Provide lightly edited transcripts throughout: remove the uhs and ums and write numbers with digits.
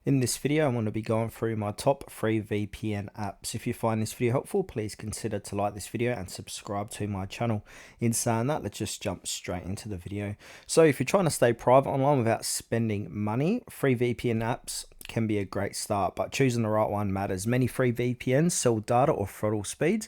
In this video, I'm going to be going through my top 3 VPN apps. If you find this video helpful, please consider to like this video and subscribe to my channel. In saying that, let's just jump straight into the video. So if you're trying to stay private online without spending money, free VPN apps can be a great start, but choosing the right one matters. Many free VPNs sell data or throttle speeds,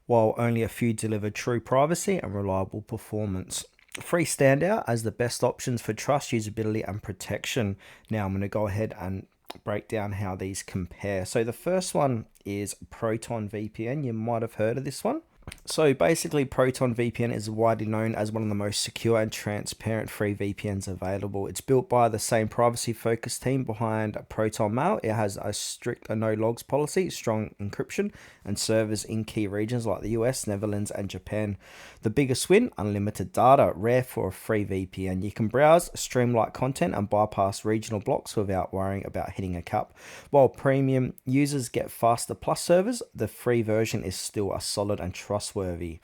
while only a few deliver true privacy and reliable performance. Three stand out as the best options for trust, usability, and protection. Now I'm going to go ahead and break down how these compare. So the first one is Proton VPN. You might have heard of this one. So basically, Proton VPN is widely known as one of the most secure and transparent free VPNs available. It's built by the same privacy-focused team behind Proton Mail. It has a strict no-logs policy, strong encryption, and servers in key regions like the US, Netherlands, and Japan. The biggest win, unlimited data, rare for a free VPN. You can browse, stream light content, and bypass regional blocks without worrying about hitting a cap. While premium users get faster plus servers, the free version is still a solid and trustworthy.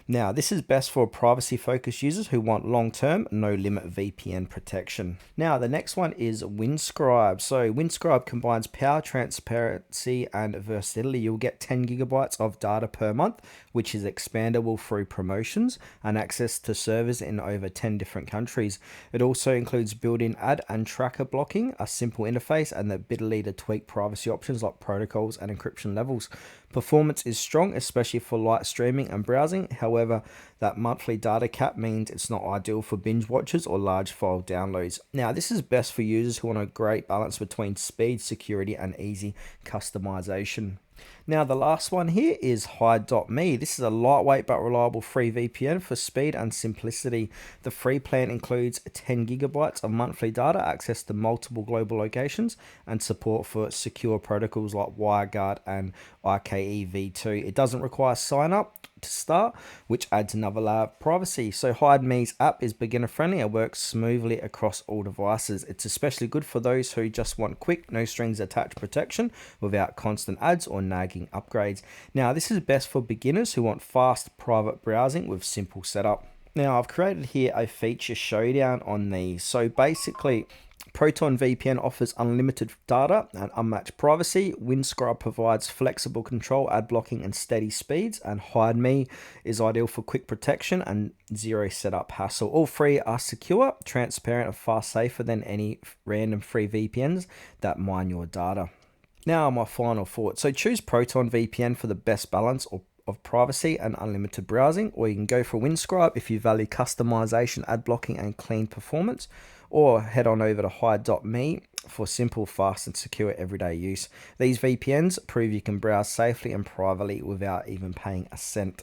Now, this is best for privacy-focused users who want long-term, no-limit VPN protection. Now, the next one is Windscribe. So, Windscribe combines power, transparency, and versatility. You'll get 10 gigabytes of data per month, which is expandable through promotions, and access to servers in over 10 different countries. It also includes built-in ad and tracker blocking, a simple interface, and the ability to tweak privacy options like protocols and encryption levels. Performance is strong, especially for light streaming and browsing. However, that monthly data cap means it's not ideal for binge watchers or large file downloads. Now, this is best for users who want a great balance between speed, security, and easy customization. Now, the last one here is Hide.me. This is a lightweight but reliable free VPN for speed and simplicity. The free plan includes 10 gigabytes of monthly data, access to multiple global locations, and support for secure protocols like WireGuard and IKEv2. It doesn't require sign up to start, which adds another layer of privacy. So Hide.me's app is beginner friendly and works smoothly across all devices. It's especially good for those who just want quick, no strings attached protection without constant ads or nagging upgrades. Now, this is best for beginners who want fast private browsing with simple setup. Now, I've created here a feature showdown on these. So basically, Proton VPN offers unlimited data and unmatched privacy. Windscribe provides flexible control, ad blocking, and steady speeds. And Hide.me is ideal for quick protection and zero setup hassle. All three are secure, transparent, and far safer than any random free VPNs that mine your data. Now, my final thought. So choose Proton VPN for the best balance of privacy and unlimited browsing, or you can go for Windscribe if you value customization, ad blocking, and clean performance, or head on over to Hide.me for simple, fast, and secure everyday use. These VPNs prove you can browse safely and privately without even paying a cent.